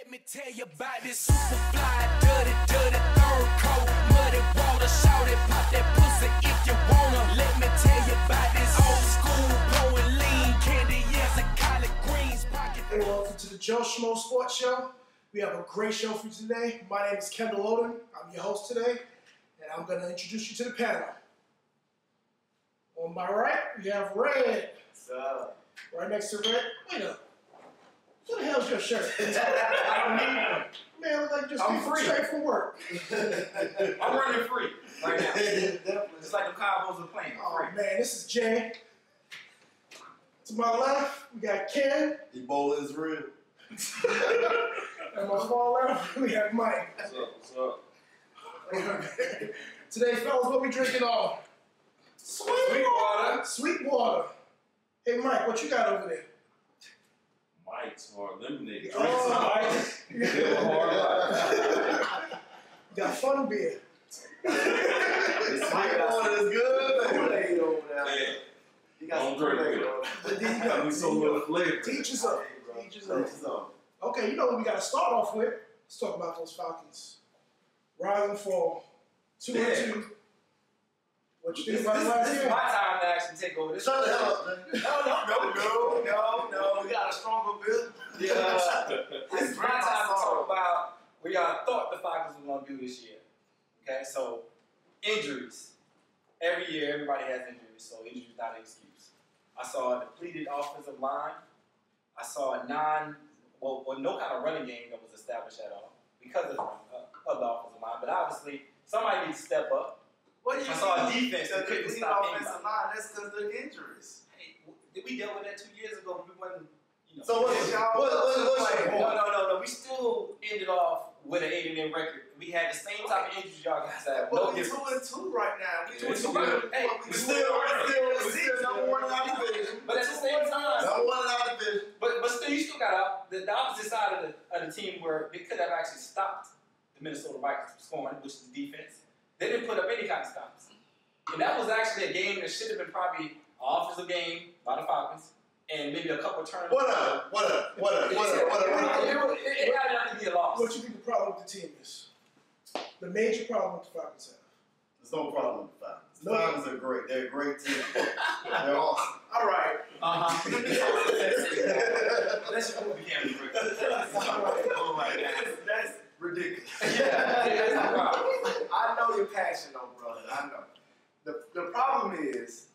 Let me tell you about this super fly, dirty, third coat, muddy water, shout it, pop that pussy if you wanna. Let me tell you about this old school, blowing lean, candy, yes, and collard greens, pocket. Hey, welcome to the Joe Schmo Sports Show. We have a great show for you today. My name is Kendall Oden. I'm your host today, and I'm going to introduce you to the panel. On my right, we have Red. What's up? Right next to Red, wait up. What the hell's your shirt? I don't need one. Man, look like you just came straight from work. I'm running free right now. It's like the Cowboys are playing. Oh man, this is Jay. To my left, we got Ken. Ebola is real. And my far left, we have Mike. What's up? Today, fellas, what we drinking on? Sweet water. Sweet water. Hey, Mike, what you got over there? Mike's hard lemonade. Drink Oh. some Mike's. Live a hard life. You got fun beer. This sweet water is good. Kool-Aid over there. Man, You got don't some drink Kool-Aid it. over there. you got me so little flavor. Teach us up. Teach us up. Okay, you know what we got to start off with? Let's talk about those Falcons. Rise and fall. 2-2. What you think about the last This is game? my time to actually take over this. Shut the hell up, man. No. We got a stronger bill. Yeah. This is my time to talk about what y'all thought the Falcons were going to do this year. Okay, so injuries. Every year, everybody has injuries, so injuries not an excuse. I saw a depleted offensive line. I saw a no kind of running game that was established at all because of the offensive line. But obviously, somebody needs to step up. What do you I saw a mean? defense that The couldn't complete stop offensive anybody. line. That's because of the injuries. Hey, we dealt with that 2 years ago. We wasn't, you know. So what's your point? No. We still ended off with an 8-0 record. We had the same type of injuries y'all guys have. But No we're difference. 2-2 right now. We 2-2. Hey, We still number one in our division. but at the same time, Number one in our division. but still, you still got out the opposite side of the team where they could have actually stopped the Minnesota Vikings from scoring, which is defense. They didn't put up any kind of stops. And that was actually a game that should have been probably an offensive game by the Falcons and maybe a couple of turnovers. What up? It had nothing to be a loss. What you think the problem with the team is? The major problem with the Falcons have? There's no problem with the Falcons. The No. Falcons are great. They're a great team. They're awesome. All right. Let's move the camera quick. Oh my God. That's ridiculous. Yeah, that's the problem. I know your passion, though, brother. I know. The problem is,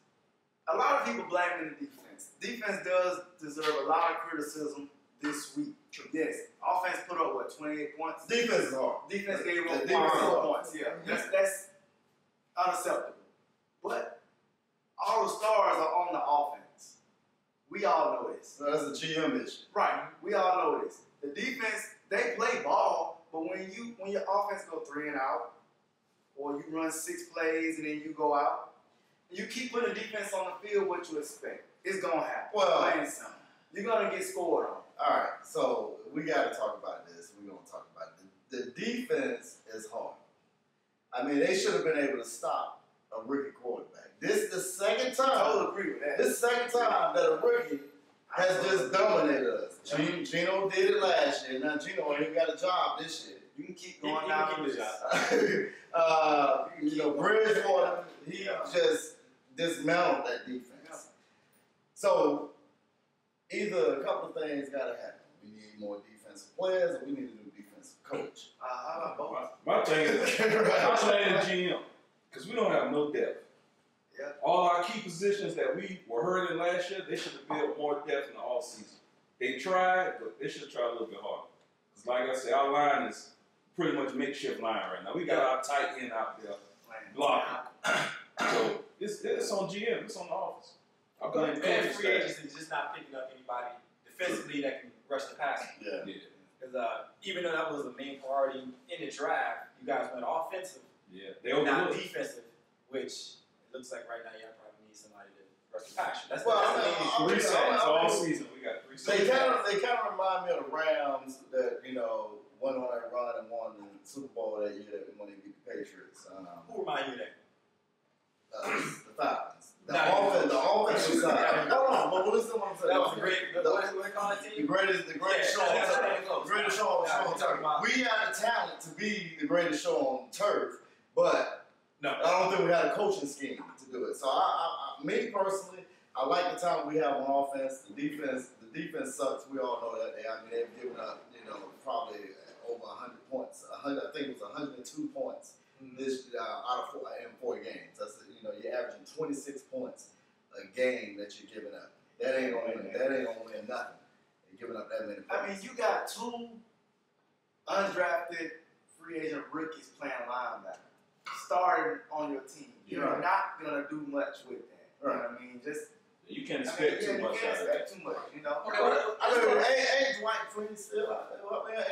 a lot of people blaming the defense. Defense does deserve a lot of criticism this week. Yes. Offense put up, 28 points? Defense is hard. Defense gave The up defense is 4 hard. points. Yeah, that's unacceptable. But all the stars are on the offense. We all know this. So that's a GM issue. Right. We all know this. The defense, they play ball, but when your offense go 3 and out, or you run 6 plays and then you go out, you keep putting the defense on the field, what you expect. It's gonna happen. Well, Plain and simple. You're gonna get scored on. all right, so we got to talk about this. We're going to talk about it. The defense is hard. I mean, they should have been able to stop a rookie quarterback. This is the second I time. totally agree with that. This is the second time that a rookie has just dominated us. Gino did it last year. Now Gino ain't got a job this year. You can keep going down keep the the list. Bridgewater, he just dismantled that defense. So either a couple of things got to happen. We need more defensive players, or we need a new defensive coach. How about both? My thing is, I'm saying GM, because we don't have no depth. Yeah. All our key positions that we were hurting last year, they should have built more depth in the offseason. They tried, but they should have tried a little bit harder. Because like I said, our line is pretty much makeshift line right now. We got our tight end out there blocking. So it's on GM, it's on the office. I blame the And coaching free staff. agency is just not picking up anybody defensively that can rush the passer. Yeah. Because even though that was the main priority in the draft, you guys went offensive, Yeah, they not overlooked. defensive, which it looks like right now y'all probably need somebody to rush the passer. That's Well, the main issue. 3 sacks all season. We got 3 They sacks. kind of remind me of the Rams that went on that run and won the Super Bowl that year when they beat the Patriots. Who remind you of that? The Falcons. The No, offensive side. Hold on, but listen to what I'm saying. That was a great. What do they call that The team? greatest Yeah, show. that's really close. Greatest show. Yeah, we had the talent to be the greatest show on turf, but No. I don't think we had a coaching scheme to do it. So me personally, I like the talent we have on offense. The defense sucks. We all know that. They've given up, probably over 100 points. I think it was 102 points this out of in 4 games. That's you're averaging 26 points a game that you're giving up. That ain't gonna win nothing. You're giving up that many points. I mean, you got 2 undrafted free agent rookies playing linebacker, starting on your team. You're not gonna do much with that. You know what I mean? You can't expect too much You can't out of that. expect too much. Ain't Dwight Free still out there?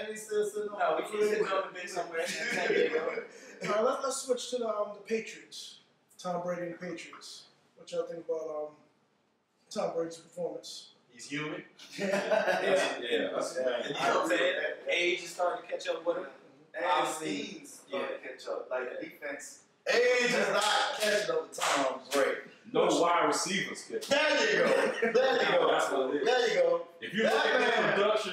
Ain't he still sitting on No, he's sitting on the bench somewhere in San Diego. All right, let's switch to the Patriots. Tom Brady and the Patriots. What y'all think about Tom Brady's performance? He's human. Yeah, that's the You know what I'm saying? Age is starting to catch up with him. And Obviously, Steve's gonna catch up. Like the defense. Age is not catching up with Tom Brady. No wide receivers can. There you go. There you go. That's what it is. There you go. If you look at that production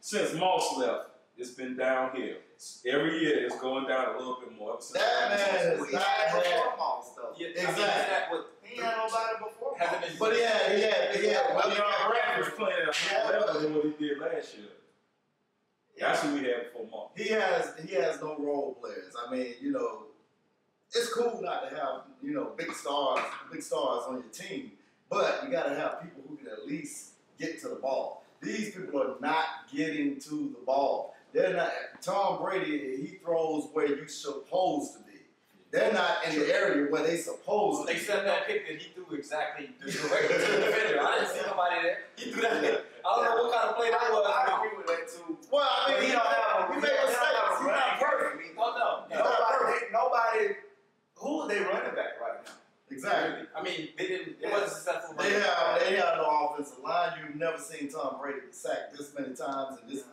since Moss left, it's been downhill. Every year it's going down a little bit more. That man has We not had had. football stuff. Yeah, Exactly. He ain't had nobody before. Hasn't been. But he had. Well, Brad was playing at a higher level than what he did last year. That's who we had before Moss. He has no role players. I mean, it's cool not to have, big stars on your team, but you got to have people who can at least get to the ball. These people are not getting to the ball. They're not. Tom Brady, he throws where you're supposed to be. They're not in the area where they supposed to be. Except that pick that he threw exactly the direction to the defender. I didn't see nobody there. He threw that pick. I don't know what kind of play that was. I agree with that too. Well, I mean, He don't have. he made mistakes. He's not perfect. Well, no. Nobody. Who are they running back right now? Exactly. I mean, they didn't. It wasn't successful. They have no offensive line. You've never seen Tom Brady get sacked this many times in this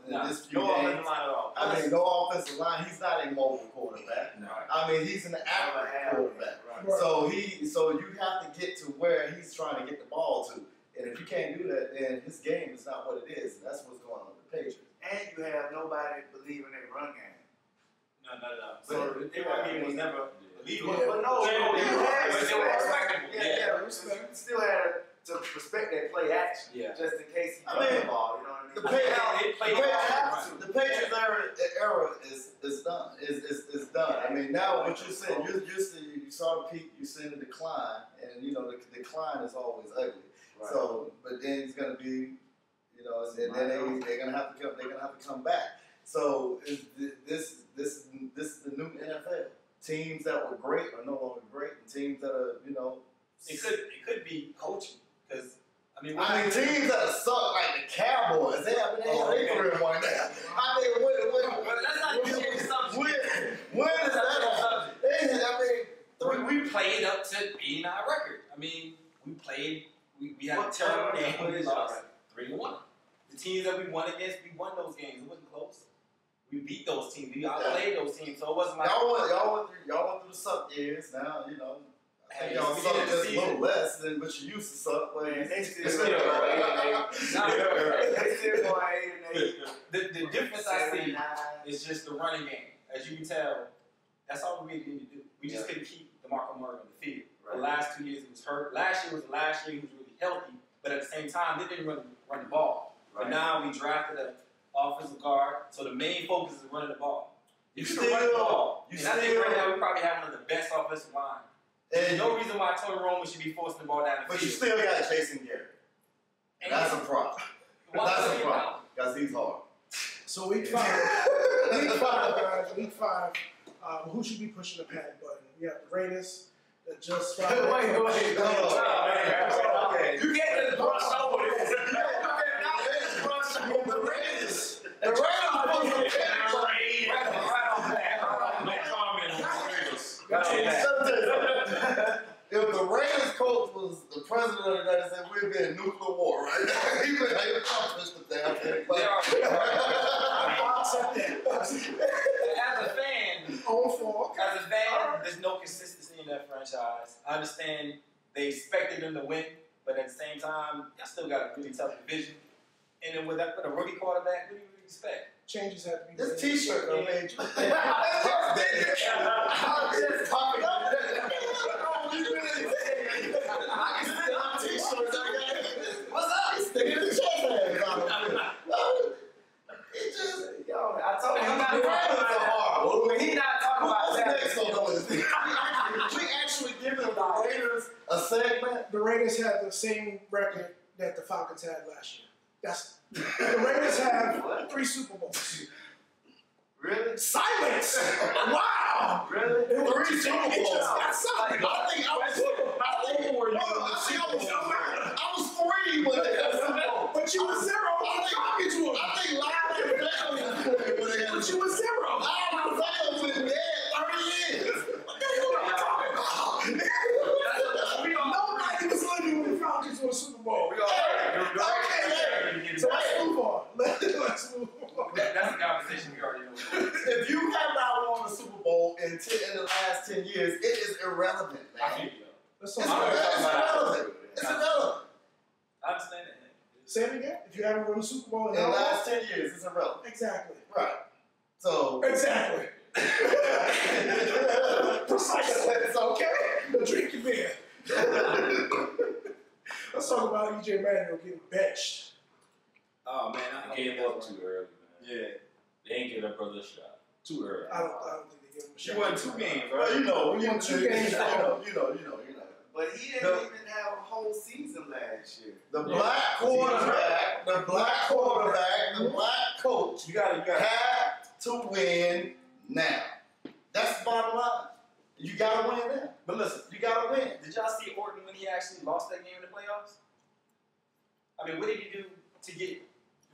few no games. offensive line at all. I mean, no offensive line. He's not a mobile quarterback. No. I mean, he's an average quarterback. Right. So you have to get to where he's trying to get the ball to. And if you can't do that, then his game is not what it is. And that's what's going on with the Patriots. And you have nobody believing their run game. No. So But their run game was never believable. But no, They you had were still had respectable. you still had to respect that play action. Yeah. Just in case he I runs mean, the ball, you know what I mean? The Patriots era is done. Is done. I mean, now what you're saying, you saw the peak, you're seeing the decline, and the decline is always ugly. Right. So, but then it's gonna be, and then they're gonna have to come back. So this is the new NFL. Teams that were great are no longer great, and teams that are, It could be coaching because teams that suck like the Cowboys. They 3-1 now. I mean, But that's not even the subject. when is that? We played up to beating our record. I mean, we had a terrible game. We lost 3-1. The teams that we won against, we won those games. It wasn't close. We beat those teams. We outplayed those teams. So it wasn't like y'all went through the suck years. Now I think y'all suck just a little less than what you used to suck. But They still still going 8-8. The difference I see is just the running game. As you can tell, that's all we really need to do. We just couldn't keep DeMarco Murray on the field. The last 2 years he was hurt. Last year was the last year he was really healthy, but at the same time they didn't run the ball. But now we drafted an offensive guard, so the main focus is running the ball. If you can run the ball, and I think right now we probably have one of the best offensive line. There's no reason why Tony Romo should be forcing the ball down the But field. you still got Jason Garrett. And that's a problem. That's a problem. Because he's hard. So week 5, guys. Week 5. Who should be pushing the panic button? We have the Raiders that just Wait. Okay. You get this brush over this. The Raiders push the panic button. No comment on the Raiders. If the Raiders coach was the president of the United States, we'd be in nuclear war right now. He would push the damn thing. As a fan, there's no consistency in that franchise. I understand they expected them to win, but at the same time, y'all still got a really tough division. And then with a rookie quarterback, what do you really expect? changes have to be This made. T-shirt done made you. Just popping up. I can see our T-shirts. What's up? He's sticking his chest hands out. It just, Yo, I told him the not Raiders talking are about horrible. that. He not talking about What's that. next on the list? We actually giving the Raiders a segment. The Raiders have the same record that the Falcons had last year. The Raiders have 3 Super Bowls. Really? Silence! Wow! Really? It was 3 Super Bowls. That's something. I think I was. How old were you? I was 3 when they had the Super Bowl. But you were 0. I think Lyle was playing when they had the But you were 0. Lyle was been dead 30 years. What the hell are you talking about? Nobody was living when the Falcons won a Super Bowl. We all So let's move on. Let's move on. That's a conversation we already know. If you have not won the Super Bowl in the last 10 years, it is irrelevant, I feel man. you. Let's It's talk about irrelevant. It's irrelevant. I understand that. Say it again. If you haven't won a Super Bowl In the last 10 years, it's irrelevant. Exactly. Right. So. Exactly. Precisely. It's okay. Drink your beer. Let's talk about EJ Manuel getting benched. Oh man, They gave up too early, man. Yeah. They ain't give that brother a shot. Too early. I don't think they give him a She shot. won 2 games, Well, right? you know, We won 2 games. you know. But he didn't even have a whole season last year. The black quarterback, the black coach You gotta. had to win now. That's the bottom line. You gotta win now. But listen, You gotta win. did y'all see Orton when he actually lost that game in the playoffs? I mean, what did he do to get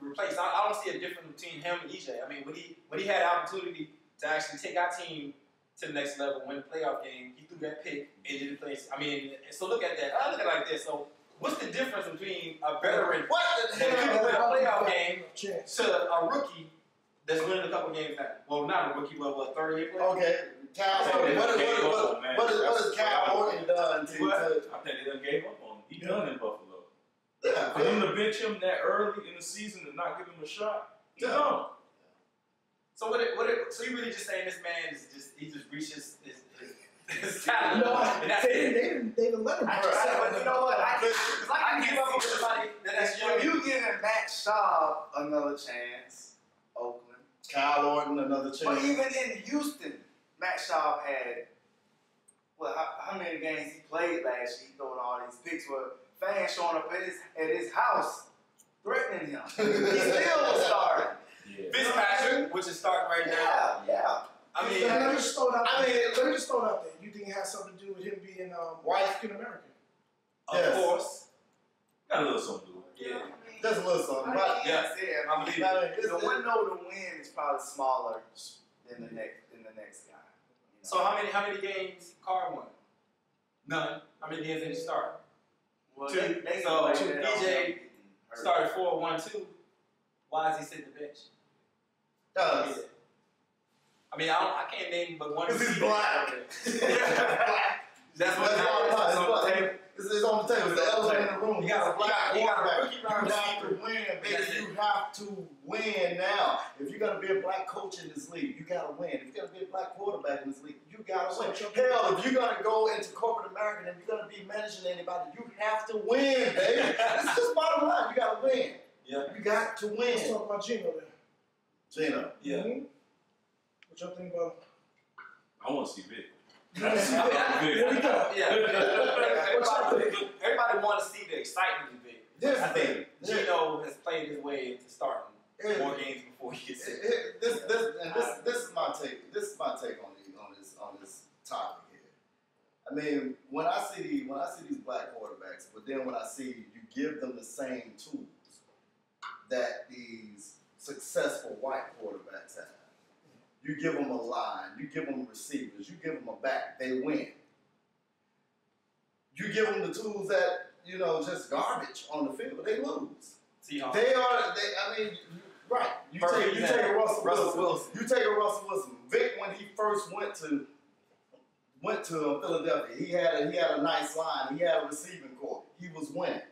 replaced? I don't see a difference between him and EJ. I mean, when he had the opportunity to actually take our team to the next level, win the playoff game, he threw that pick and didn't place. I mean, so look at that. I look at it like this. So what's the difference between a veteran What the that hell? can win a playoff game Chance. to a rookie that's winning a couple games now? Well, not a rookie, but what, third year player? Okay, Cal Orton. What has Cal Orton done to? I think they done gave up on him. He done in Buffalo. Yeah, For him to bench him that early in the season and not give him a shot, he done. So so you really just saying this man is just he just reaches his talent No, and that's it. they didn't let him. But you know what? I I give up on somebody that's young. If you giving Matt Schaub another chance, Oakland. Kyle Orton another But chance. even in Houston, Matt Schaub had, well, how many games he played last year? He throwing all these picks where fans showing up at his house threatening him. He still was starting. Yeah. Fitzpatrick, which is starting right now. Yeah. I mean, Let me just throw it out I there. mean- Let me just throw it out there. You think it has something to do with him being White. African American? of Yes. course. Got a little something to do with it. Yeah. Just a little something. But Yeah. I believe the window to win is probably smaller than the next guy. You know? So how many games Carr won? None. How many games did he start? well, two. they So, can blame that on DJ him getting hurt. Started 4-1-2. Why is he sitting the bench? does. I mean, I can't name but one. 'Cause he's receiver. black. That's what That's all it's on the it table. is. It's on the table. It's the elephant in the room. You got a black quarterback. rookie You wide have to receiver. win, baby. That's it. You have to win now. If you're gonna be a black coach in this league, you gotta win. If you're gonna be a black quarterback in this league, you gotta win. Hell, if you're gonna go into corporate America and you're gonna be managing anybody, you have to win, baby. It's just bottom line. You gotta win. Yeah. You got to Let's win. talk about Geno then. Gino. Yeah. Mhm. What y'all think about him? I want to see Vic. There we go. Yeah. Everybody want to see the excitement of it. This I think thing. Gino has played his way into starting more games before he gets sick. This is my take. This is my take on this topic here. I mean, when I see these black quarterbacks, but then when I see you give them the same tools that these successful white quarterbacks have. You give them a line, you give them receivers, you give them a back, they win. You give them the tools that, just garbage on the field, they lose. Seahawks. Right. You Perfect take a example. Russell Wilson. You take a Russell Wilson. Vic, when he first went to Philadelphia, he had a nice line. He had a receiving core. He was winning.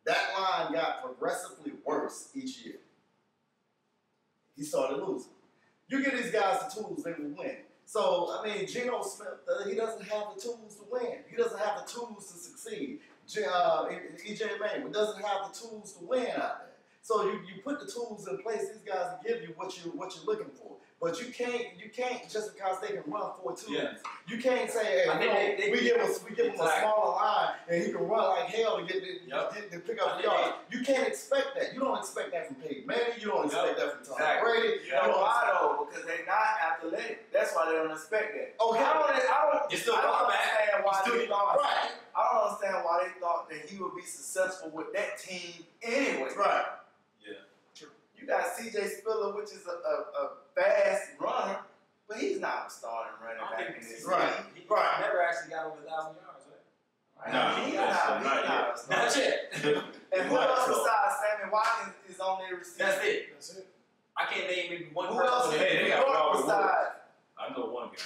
That line got progressively worse each year. he started losing. You give these guys the tools, they will win. So, I mean, Geno Smith, he doesn't have the tools to win. He doesn't have the tools to succeed. E.J. Manuel doesn't have the tools to win out there. So you put the tools in place, these guys will give you what you're looking for. But you can't just because they can run 4-2. Yeah. You can't say, hey, we give him a smaller line and he can run like hell to get to pick up the yard. You can't expect that. You don't expect that from Peyton Manning. You don't expect that from Tom Brady. You know why though? Because they're not athletic. That's why they don't expect that. Okay. I don't understand why Still they thought. Right. I don't understand why they thought that he would be successful with that team anyway. Right. You got C.J. Spiller, which is a fast runner, but he's not a starting running back in this Right. league. He never actually got over 1,000 yards, right? No, He's not not yet. a starter. Not yet. And who Not else so. besides Sammy Watkins is on their receiver? That's it. That's it. I can't name maybe one Who person. else is Hey, in they New got York Robert besides? I know one guy.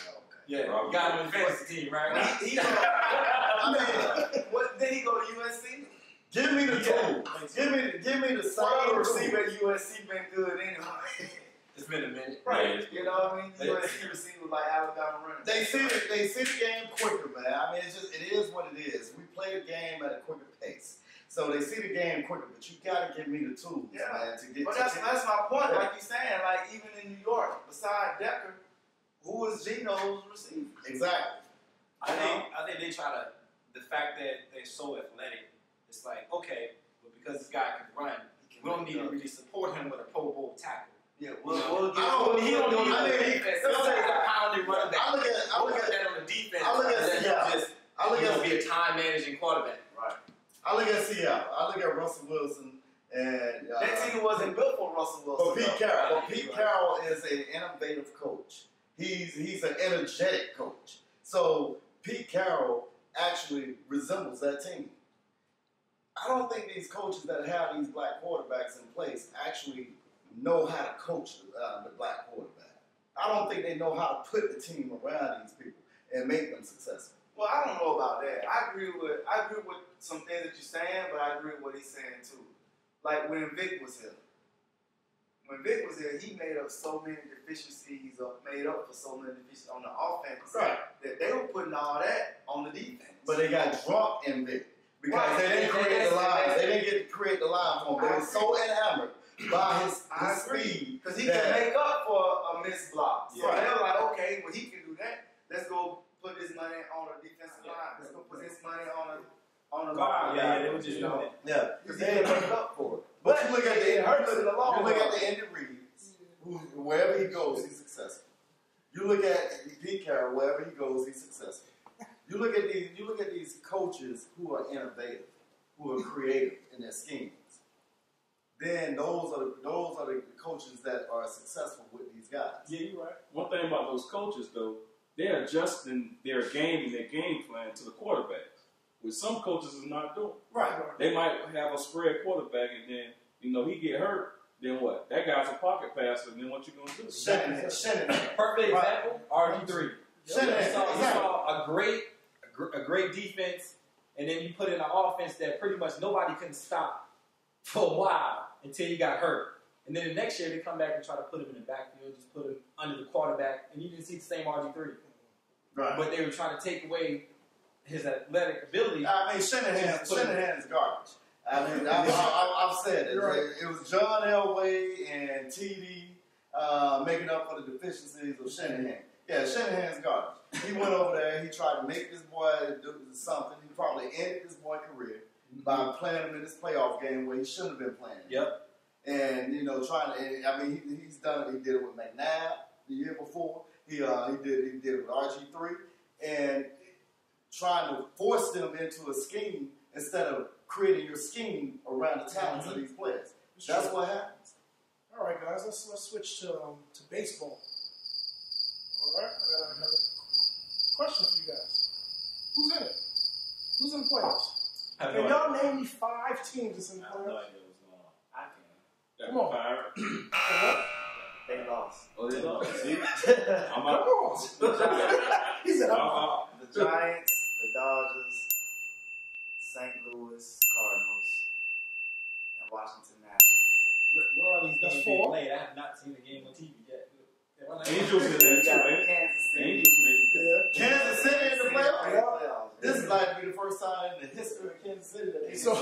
Yeah, Robert you got him in Woods. the fantasy team, right? He I mean, what did he go to USC? give me the tools. Give me the What other same receiver receiver. at USC been good anyway? It's been a minute. Right. You know what I mean? USC receivers like Alabama running. They see the game quicker, man. I mean, it is what it is. We play the game at a quicker pace. So they see the game quicker, but you gotta give me the tools, man, to get But to that's my point. Yeah. Like you're saying, like even in New York, beside Decker, who is Geno's receiver? Exactly. I think they try to, the fact that they're so athletic, it's like, okay, but because this guy can run, we don't need to really support him with a Pro Bowl tackle. Yeah, You we'll know, get. he don't need I the mean, defense. let's Sometimes say- a pounding running back. I look at that on the defense. I look at and let him Seattle. just I look at be a time managing quarterback. Right. I look at Seattle. I look at Russell Wilson and That team wasn't built for Russell Wilson. But Pete though. Carroll. But Pete Carroll is an innovative coach. He's an energetic coach. So Pete Carroll actually resembles that team. I don't think these coaches that have these black quarterbacks in place actually know how to coach the black quarterback. I don't think they know how to put the team around these people and make them successful. Well, I don't know about that. I agree with some things that you're saying, but I agree with what he's saying too. Like when Vic was here. When Vic was here, he made up so many deficiencies, or made up for so many deficiencies on the offense that they were putting all that on the defense. But they got drunk in Vic because Right. they didn't create the line. They didn't get to create the line for him. They were so enamored by his speed. Because he can make up for a missed block. So Yeah. they were like, okay, well, he can do that. Let's go put this money on a defensive line. Let's go put this money on a guard. Yeah, they were just doing it. Yeah, Because he can make up for it. But you look at the it hurts in the long you look run. at the Andy Reeds, wherever he goes, he's successful. You look at Pete Carroll, wherever he goes, he's successful. You look at these coaches who are innovative, who are creative in their schemes. Then those are the coaches that are successful with these guys. Yeah, you're right. One thing about those coaches, though, they're adjusting their game plan to the quarterbacks, which some coaches is not doing. Right. They might have a spread quarterback, and then he get hurt. Then what? That guy's a pocket passer. Then what you gonna do? Shanahan. Perfect example, RG3. Shanahan. You saw a great defense, and then you put in an offense that pretty much nobody couldn't stop for a while until he got hurt. And then the next year they come back and try to put him in the backfield, just put him under the quarterback, and you didn't see the same RG3. Right. But they were trying to take away his athletic ability. I mean, Shanahan is garbage. I mean, I've said it. Right. It was John Elway and TD making up for the deficiencies of Shanahan. Yeah, Shanahan's garbage. He went over there. He tried to make this boy do something. He probably ended this boy's career by playing him in this playoff game where he shouldn't have been playing. Yep. And he's done it. He did it with McNabb the year before. He did it with RG3, and trying to force them into a scheme instead of creating your scheme around the talents of these players. That's what happens. All right, guys, let's switch to baseball. All right, I got another question for you guys. Who's in it? Who's in the playoffs? Can y'all name me 5 teams that's in the I have no playoffs? idea what's going on. I can. Come on. Pirate. They lost. Oh, they lost. See? I'm Come out. on. He said, I'm I'm out. The Giants, the Dodgers, St. Louis Cardinals, and Washington Nationals. Where are these That's games being 4. played? I have not seen the game Angels in there too, right? Kansas City. Angels maybe. Yeah. Kansas City in the playoffs. Yeah. This is like to be the first time in the history of Kansas City that they So-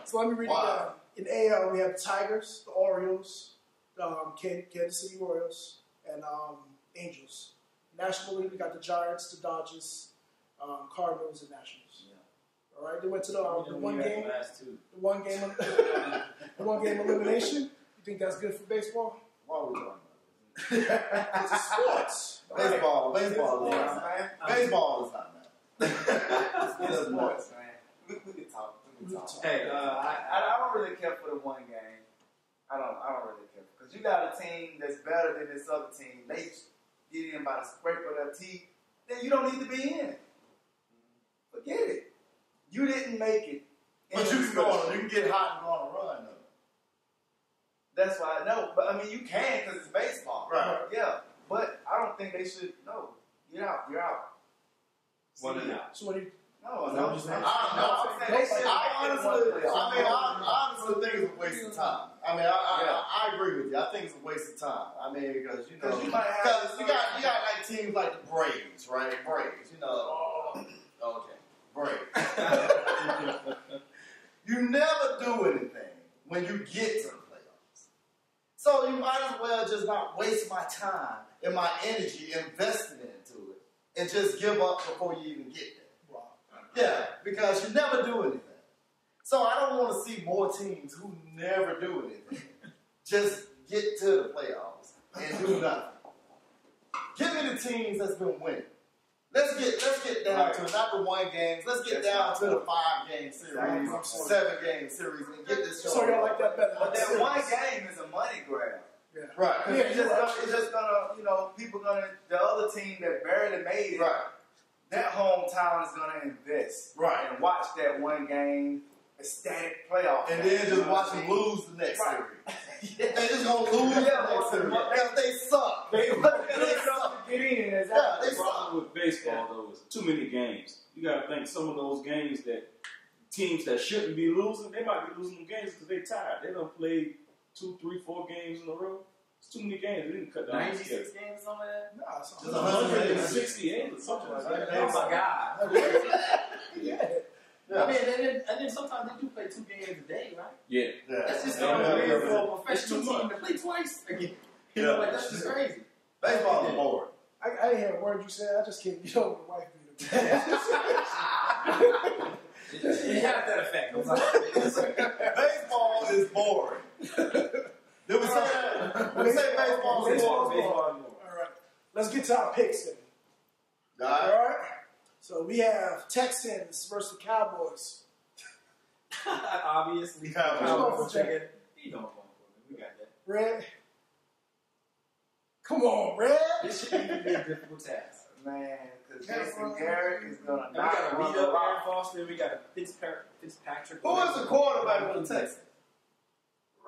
So let me read it down. In AL, we have the Tigers, the Orioles, Kansas City Royals, and Angels. National League, we got the Giants, the Dodgers, Cardinals, and Nationals. Yeah. All right, they went to the one game, Last two. the one game, the one game elimination. You think that's good for baseball? Why are we talking about It's sports. this? Baseball is Sports, not. man. Baseball is not that. It's sports, man. We can talk. We can talk. Hey, I don't really care for the one game. I don't really care because you got a team that's better than this other team. They get in by the scrape of their teeth. Then you don't need to be in. Forget it. You didn't make it. But you can get hot and go on a run though. That's why I know. But I mean, you can because it's baseball. Right. Yeah. But I don't think they should. No. You're out. You're out. one and out. So what do you? No. No, I'm saying I honestly think it's a waste of time. I agree with you. I think it's a waste of time. I mean, because you might have you got like teams like the Braves, right? Braves, okay, Braves. You never do anything when you get to the playoffs, so you might as well just not waste my time and my energy investing into it and just give up before you even get there. Yeah, because you never do anything. So I don't want to see more teams who never do anything just get to the playoffs and do nothing. Give me the teams that's been winning. Let's get down to not the 1 games. Let's get down to the 5-game series, 7-game series, and get this show. So y'all like that better? But that one game is a money grab. Yeah. Right. Yeah, It's just gonna, people gonna, the other team that barely made it, Right. that hometown is gonna invest. Right. And watch that one game, ecstatic playoff. And game. then just watch them lose the next Right. series. They just gonna lose the next series because they suck. They suck. to get in. Yeah, Exactly. they The problem with baseball, though, is too many games. You got to think some of those games that teams that shouldn't be losing, they might be losing them games because they tired. They done played 2, 3, 4 games in a row. It's too many games. They didn't cut down the 96 schedule. games, some of that? Nah, it's Just 168. 168 or something like that. Oh my God. Yeah. I mean, and then sometimes they do play 2 games a day, right? Yeah. That's just Yeah. unreal for a It's professional too team much. to play twice. Again. Yeah. Like, that's just crazy. Baseball is boring. I didn't hear a word you said. I just can't get over the wife beater. It has that effect. I'm like, Baseball is boring. Did we say that? Did we say baseball is boring? All right. Let's get to our picks then. All All right. right. So we have Texans versus Cowboys. obviously. Cowboys. You don't want to. We got that. Red. Come on, Red. This shouldn't even be a difficult task. Man, because Jason Garrett is going to And we got to run beat the up Aaron rock. Foster. We got a Fitzpatrick. Who is the quarterback for the Texans?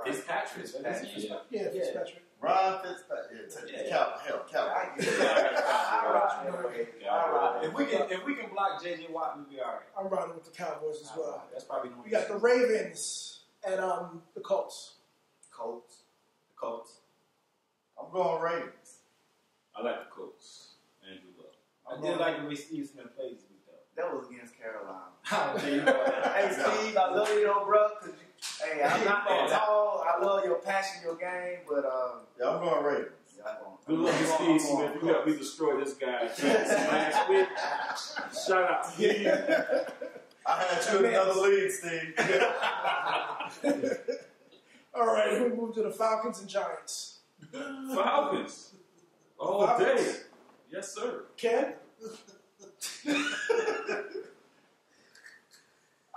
Fitzpatrick. Yeah, Fitzpatrick. Ron Fitzpatrick. Cal. I get it. If we can block JJ Watt, we'll be all right. I'm riding with the Cowboys as well. That's probably We got the Ravens and the Colts. Colts. The Colts. I'm going Ravens. I like the Colts. Andrew Luck. I did like the way Steve Smith plays this week, though. That was against Carolina. Hey, Hey, Steve, I love you, though, bro. Hey, I'm not that tall. I love your passion, your game, but Yeah, I'm going Ravens. Good luck to Steve Smith. You helped me destroy this guy last week. Shout out to you. I had you in another league, Steve. All right, we move to the Falcons and Giants. Falcons. All day. Yes, sir. Ken?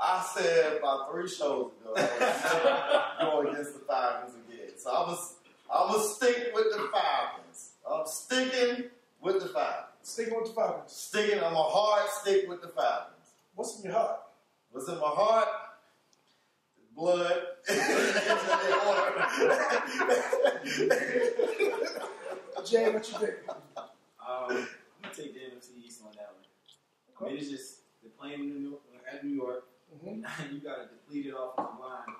I said about 3 shows ago I was going against the Falcons again. So I'm going to stick with the Falcons. I'm sticking with the Falcons. Sticking with the Falcons. I'm a hard stick with the Falcons. What's in your heart? What's in my heart? Blood. Jay, what you think? I'm going to take the NFC East on that one. I mean, it's just, they're playing in New York. Mm-hmm. You got a depleted offensive line.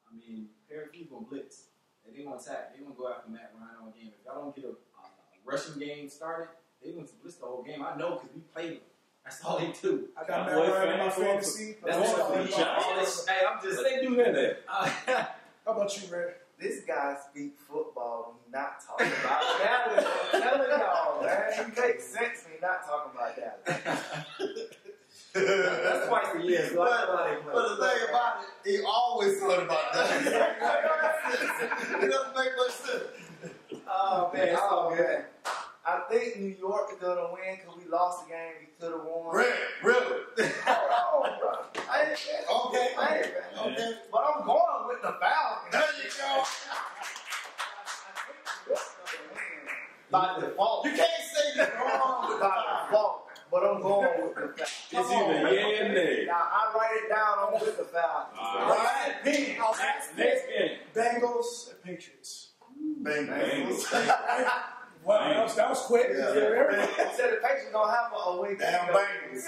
I mean, Parakeet's going to blitz. They're going to attack. They're going to go after Matt Ryan all game. If y'all don't get a rushing game started, they went to blitz the whole game. I know because we played them. That's all they do. I got Matt Ryan in my fantasy. That's what I'm just. Hey, I'm just. What they do that? How about you, Red? This guy speak football when he not talking about Dallas. I'm telling y'all, man. He makes sense when he not talking about Dallas. That's twice a year. So but the thing about it, he always thought about that. It doesn't make much sense. Oh man, it's all good. I think New York is gonna win because we lost the game we could have won. Really? Oh, bro. I ain't Okay. But I'm going with the Falcons. There you go. By default. You can't say you're wrong with By default. But I'm going with the Falcons. It's either yeah and nay. Now I write it down. I'm with the Falcons. All right. Next game. Bengals and Patriots. Bengals. What else? That was quick. Yeah. Everybody said the Patriots don't have a away game. Damn Bengals.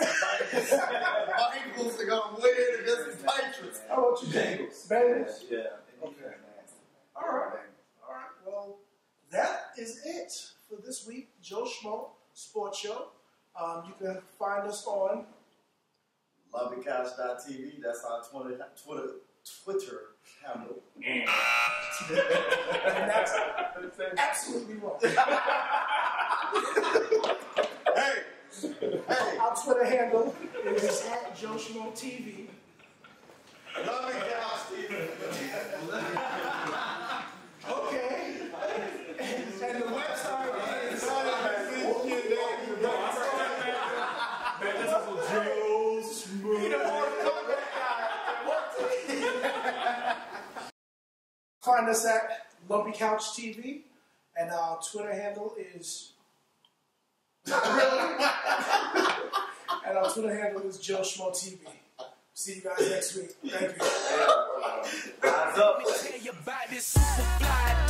Bengals are going to win against the Patriots. How about you, Bengals? Bengals? Yeah. Okay. All right. Well, that is it for this week. Joe Schmo Sports Show. You can find us on LoveyCouch.tv. That's our Twitter handle. and that's absolutely wrong. Hey. Our Twitter handle is at Joe Schmo TV. LoveyCouch TV. Okay. And the website is find us at Lumpy Couch TV, and our Twitter handle is and our Twitter handle is Joe Schmo TV. See you guys next week. Thank you. Let me tell you about this super fly